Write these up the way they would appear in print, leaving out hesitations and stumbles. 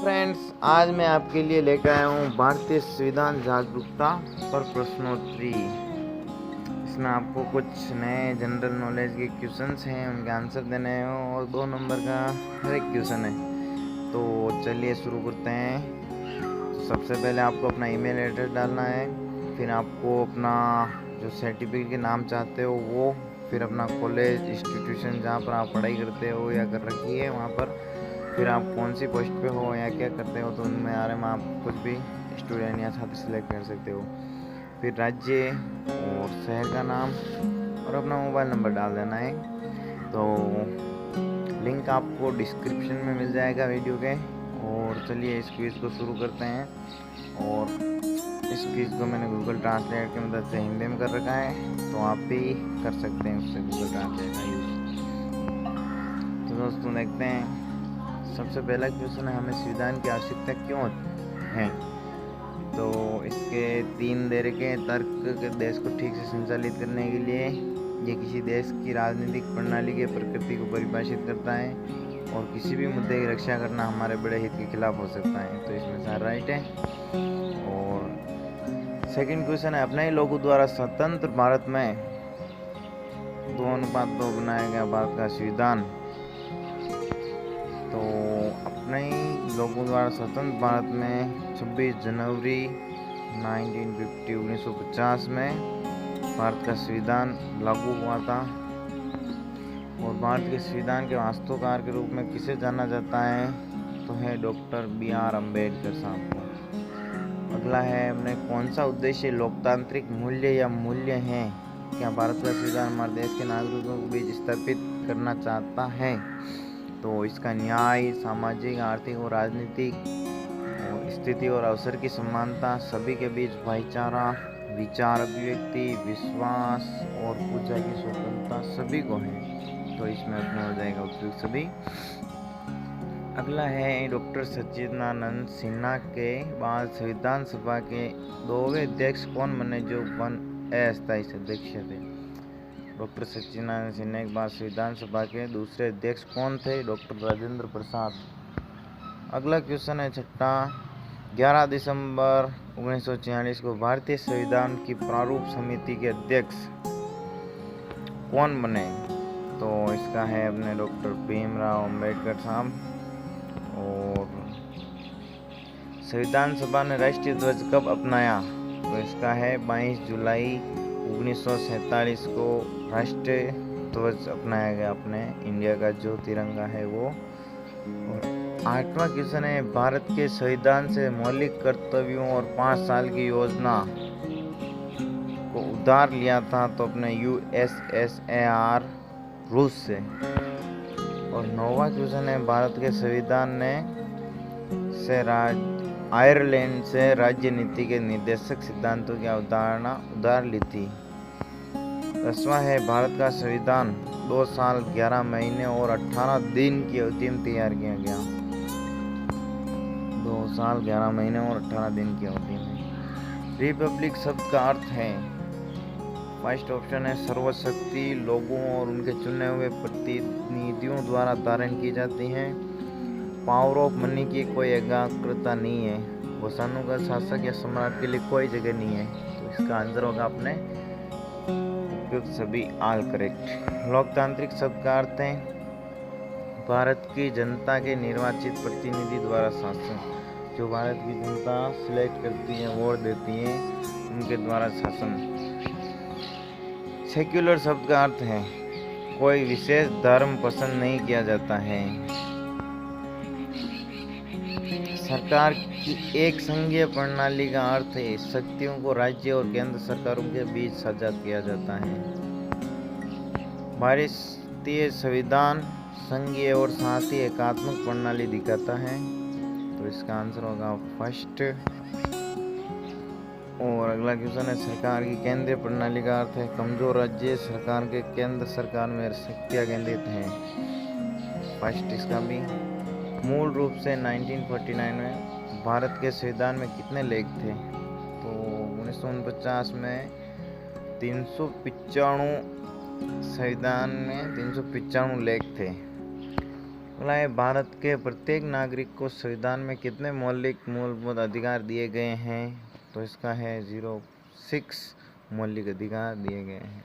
Friends, आज मैं आपके लिए लेकर आया हूँ भारतीय संविधान जागरूकता पर प्रश्नोत्तरी। इसमें आपको कुछ नए जनरल नॉलेज के क्वेश्चंस हैं, उनके आंसर देने हैं और 2 नंबर का हर एक क्वेश्चन है। तो चलिए शुरू करते हैं। सबसे पहले आपको अपना ईमेल एड्रेस डालना है, फिर आपको अपना जो सर्टिफिकेट के नाम चाहते हो वो, फिर अपना कॉलेज इंस्टीट्यूशन जहाँ पर आप पढ़ाई करते हो या कर रखी है वहाँ पर, फिर आप कौन सी पोस्ट पे हो या क्या करते हो, तो उनमें बारे में आप कुछ भी स्टूडेंट या छात्र सिलेक्ट कर सकते हो। फिर राज्य और शहर का नाम और अपना मोबाइल नंबर डाल देना है। तो लिंक आपको डिस्क्रिप्शन में मिल जाएगा वीडियो के। और चलिए इस क्विज़ को शुरू करते हैं। और इस क्विज़ को मैंने गूगल ट्रांसलेट की मदद से हिंदी में कर रखा है, तो आप भी कर सकते हैं उससे गूगल ट्रांसलेट का यूज़। तो दोस्तों देखते हैं। सबसे पहला क्वेश्चन है, हमें संविधान की आवश्यकता क्यों है? तो इसके 3 दे रखे तर्क के देश को ठीक से संचालित करने के लिए, ये किसी देश की राजनीतिक प्रणाली के प्रकृति को परिभाषित करता है और किसी भी मुद्दे की रक्षा करना हमारे बड़े हित के खिलाफ हो सकता है। तो इसमें सारा राइट है। और सेकंड क्वेश्चन है, अपने ही लोगों द्वारा स्वतंत्र भारत में 2:2 बनाया गया भारत का संविधान। तो अपने ही लोगों द्वारा स्वतंत्र भारत में 26 जनवरी 1950 में भारत का संविधान लागू हुआ था। और भारत के संविधान के वास्तुकार के रूप में किसे जाना जाता है? तो है डॉक्टर BR अम्बेडकर साहब को। अगला है, हमने कौन सा उद्देश्य लोकतांत्रिक मूल्य या मूल्य हैं क्या भारत का संविधान हमारे देश के नागरिकों के बीच स्थापित करना चाहता है? तो इसका न्याय, सामाजिक, आर्थिक और राजनीतिक और स्थिति और अवसर की समानता, सभी के बीच भाईचारा, विचार अभिव्यक्ति, विश्वास और पूजा की स्वतंत्रता सभी को है। तो इसमें अपने हो जाएगा उपयुक्त सभी। अगला है, डॉक्टर सच्चिदानंद सिन्हा के बाद संविधान सभा के 2वें अध्यक्ष कौन बने जो अस्थायी सदस्य थे? डॉक्टर सच्चिदानंद सिन्हा के बाद संविधान सभा के दूसरे अध्यक्ष कौन थे? डॉक्टर राजेंद्र प्रसाद। अगला क्वेश्चन है छठा, 11 दिसंबर 1946 को भारतीय संविधान की प्रारूप समिति के अध्यक्ष कौन बने? तो इसका है अपने डॉक्टर भीमराव अम्बेडकर साहब। और संविधान सभा ने राष्ट्रीय ध्वज कब अपनाया? तो इसका है 22 जुलाई 1947 को राष्ट्रीय ध्वज अपनाया गया अपने इंडिया का जो तिरंगा है वो। और 8वां क्वेश्चन है, भारत के संविधान से मौलिक कर्तव्यों और 5 साल की योजना को उधार लिया था तो अपने USSR रूस से। और 9वां क्वेश्चन है, भारत के संविधान ने आयरलैंड से राज्य नीति के निर्देशक सिद्धांतों की अवधारणा उधार ली थी। 10वां है, भारत का संविधान 2 साल 11 महीने और 18 दिन की अवधि में तैयार किया गया। 2 साल 11 महीने और 18 दिन की अवधि में। रिपब्लिक शब्द का अर्थ है, फर्स्ट ऑप्शन है, सर्वशक्ति लोगों और उनके चुने हुए प्रतिनिधियों द्वारा धारण की जाती है। पावर ऑफ मनी की कोई एकाग्रता नहीं है। वसानु का शासक या सम्राट के लिए कोई जगह नहीं है। तो इसका आंसर होगा अपने उपयुक्त सभी ऑल करेक्ट। लोकतांत्रिक शब्द का अर्थ है, भारत की जनता के निर्वाचित प्रतिनिधि द्वारा शासन। जो भारत की जनता सिलेक्ट करती है, वोट देती है, उनके द्वारा शासन। सेक्युलर शब्द का अर्थ है, कोई विशेष धर्म पसंद नहीं किया जाता है। सरकार की एक संघीय प्रणाली का अर्थ है, शक्तियों को राज्य और केंद्र सरकारों के बीच साझा किया जाता है। भारतीय संविधान संघीय और साथ ही एकात्मक प्रणाली दिखाता है। तो इसका आंसर होगा फर्स्ट। और अगला क्वेश्चन है, सरकार की केंद्रीय प्रणाली का अर्थ है, कमजोर राज्य सरकार के केंद्र सरकार में शक्तियां केंद्रित हैं। फर्स्ट इसका भी। मूल रूप से 1949 में भारत के संविधान में कितने लेख थे? तो 1949 में 395 संविधान में 395 लेख थे। बोला है भारत के प्रत्येक नागरिक को संविधान में कितने मौलिक मूलभूत अधिकार दिए गए हैं, तो इसका है 06 मौलिक अधिकार दिए गए हैं।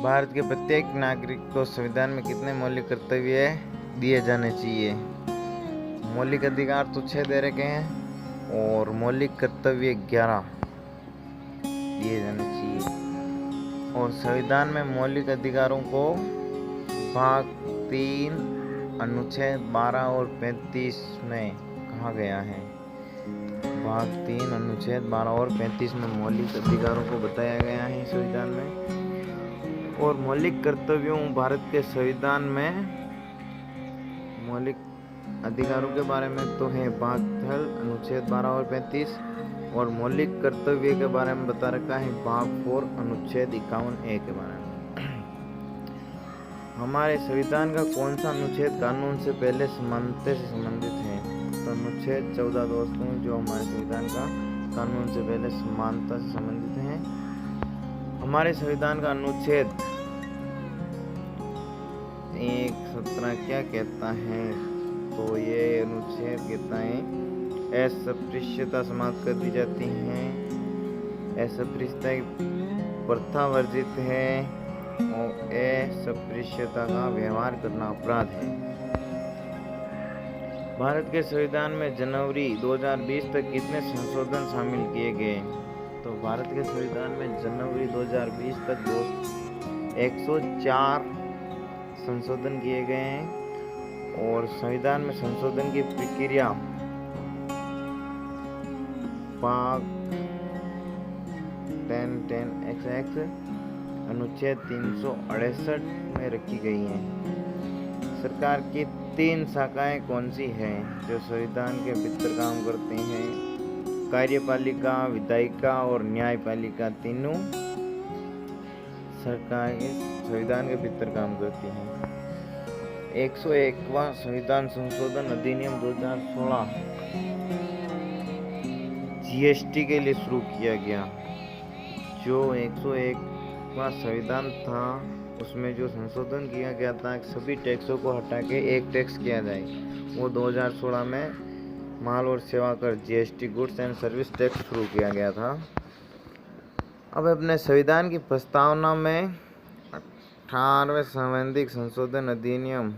भारत के प्रत्येक नागरिक को संविधान में कितने मौलिक कर्तव्य दिए जाने चाहिए। मौलिक अधिकार तो 6 दे रखे हैं और मौलिक कर्तव्य 11 दिए जाने चाहिए। और संविधान में मौलिक अधिकारों को भाग 3 अनुच्छेद 12 और 35 में कहा गया है। भाग 3 अनुच्छेद 12 और 35 में मौलिक अधिकारों को बताया गया है संविधान में। और मौलिक कर्तव्यों भारत के संविधान में मौलिक अधिकारों के बारे में तो है भाग 3 अनुच्छेद 12 और 35, और मौलिक कर्तव्य के बारे में बता रखा है भाग 4 अनुच्छेद 51A के बारे में। हमारे संविधान का कौन सा अनुच्छेद कानून से पहले समानता से संबंधित है, तो अनुच्छेद 14 दोस्तों, जो हमारे संविधान का कानून से पहले समानता से संबंधित है। हमारे संविधान का अनुच्छेद 117 क्या कहता है, तो ये अनुच्छेद कहता है अस्पृश्यता समाप्त कर दी जाती है, अस्पृश्यता प्रथा वर्जित है और अस्पृश्यता का व्यवहार करना अपराध है। भारत के संविधान में जनवरी 2020 तक कितने संशोधन शामिल किए गए, तो भारत के संविधान में जनवरी 2020 तक 104 संशोधन किए गए हैं। और संविधान में संशोधन की प्रक्रिया भाग 10(x) अनुच्छेद 368 में रखी गई है। सरकार की 3 शाखाएं कौन सी हैं जो संविधान के भीतर काम करती हैं, कार्यपालिका, विधायिका और न्यायपालिका, तीनों सरकार के संविधान के भीतर काम करती हैं। 101वां संविधान संशोधन अधिनियम 2016 जीएसटी के लिए शुरू किया गया। जो 101वां संविधान था उसमें जो संशोधन किया गया था सभी टैक्सों को हटा के एक टैक्स किया जाए, वो 2016 में माल और सेवा कर GST goods and service tax शुरू किया गया था। अब अपने संविधान की प्रस्तावना में 18वें संवैधानिक संशोधन अधिनियम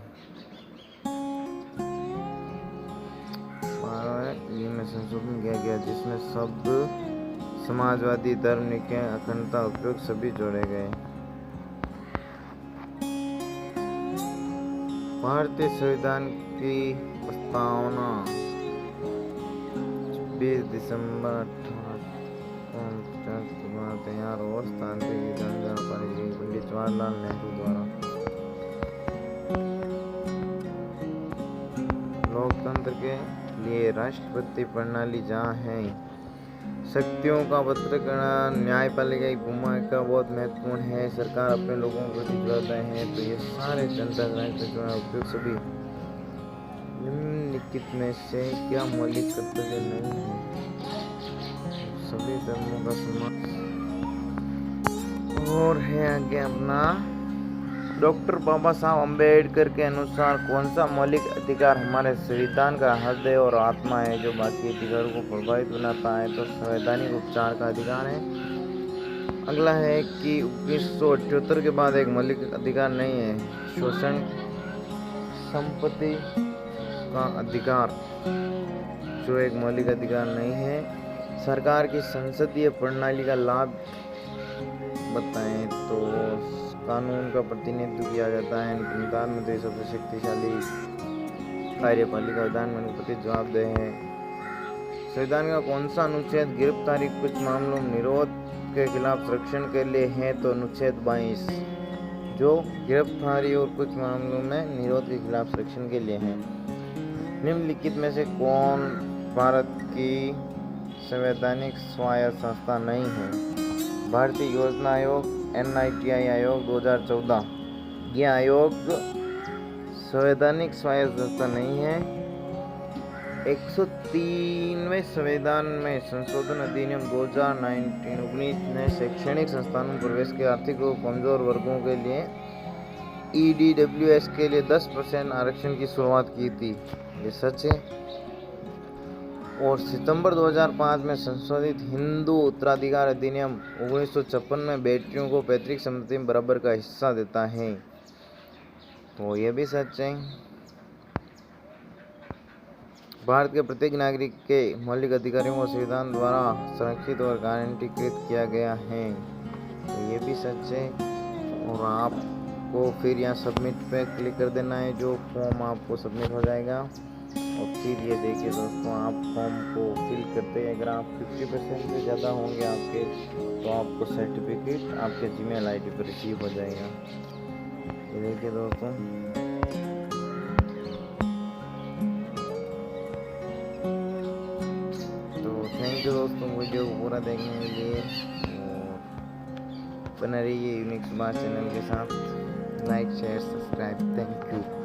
में संशोधन किया गया, जिसमें शब्द समाजवादी, धर्म निकाय, अखंडता, उपयोग सभी जोड़े गए। भारतीय संविधान की प्रस्तावना 20 दिसंबर 1849 को तैयार और तांत्रिक विधान पारित की पंडित जवाहरलाल नेहरू द्वारा। लोकतंत्र के लिए राष्ट्रपति प्रणाली जहाँ है, शक्तियों का वितरण, न्यायपालिका की भूमिका बहुत महत्वपूर्ण है, सरकार अपने लोगों को जिम्मेदार है, तो ये सारे जनता उपयोग सभी निम्नलिखित में से क्या मौलिक कर्तव्य नहीं है। सभी धर्मों का सम्मान। और है आगे अपना डॉक्टर बाबा साहब अम्बेडकर के अनुसार कौन सा मौलिक अधिकार हमारे संविधान का हृदय और आत्मा है जो बाकी अधिकारों को प्रभावित बनाता है, तो संवैधानिक उपचार का अधिकार है। अगला है कि 1978 के बाद एक मौलिक अधिकार नहीं है शोषण संपत्ति का अधिकार, जो एक मौलिक अधिकार नहीं है। सरकार की संसदीय प्रणाली का लाभ बताएं, तो कानून का प्रतिनिधित्व किया जाता है। प्रधानमंत्री सबसे शक्तिशाली कार्यपालिका प्रधानमंत्री जवाबदेह है। संविधान का कौन सा अनुच्छेद गिरफ्तारी कुछ मामलों में निरोध के खिलाफ संरक्षण के लिए है, तो अनुच्छेद 22 जो गिरफ्तारी और कुछ मामलों में निरोध के खिलाफ संरक्षण के लिए है। निम्नलिखित में से कौन भारत की संवैधानिक स्वायत्त संस्था नहीं है? भारतीय योजना आयोग, NITI आयोग 2014। यह आयोग संवैधानिक स्वायत्त संस्था नहीं है। 103वें संविधान में संशोधन अधिनियम 2019 ने शैक्षणिक संस्थानों में प्रवेश के आर्थिक रूप कमजोर वर्गों के लिए EDWS के लिए 10% आरक्षण की शुरुआत की थी, ये सच है। और सितंबर 2005 में संशोधित हिंदू उत्तराधिकार अधिनियम 1956 में बेटियों को पैतृक संपत्ति में बराबर का हिस्सा देता है, तो ये भी सच है। भारत के प्रत्येक नागरिक के मौलिक अधिकारों को संविधान द्वारा संरक्षित और गारंटीकृत किया गया है, तो ये भी सच है। और आपको फिर यहाँ सबमिट पे क्लिक कर देना है, जो फॉर्म आपको सबमिट हो जाएगा। और फिर ये देखिए दोस्तों, आप फॉर्म को फिल करते हैं, अगर आप 50% से ज़्यादा होंगे आपके, तो आपको सर्टिफिकेट आपके जीमेल आईडी पर रिसीव हो जाएगा। ये देखिए दोस्तों, तो थैंक यू दोस्तों वीडियो को पूरा देखने के लिए। और बने रहिए यूनिक सुभाष चैनल के साथ। Like share subscribe, thank you.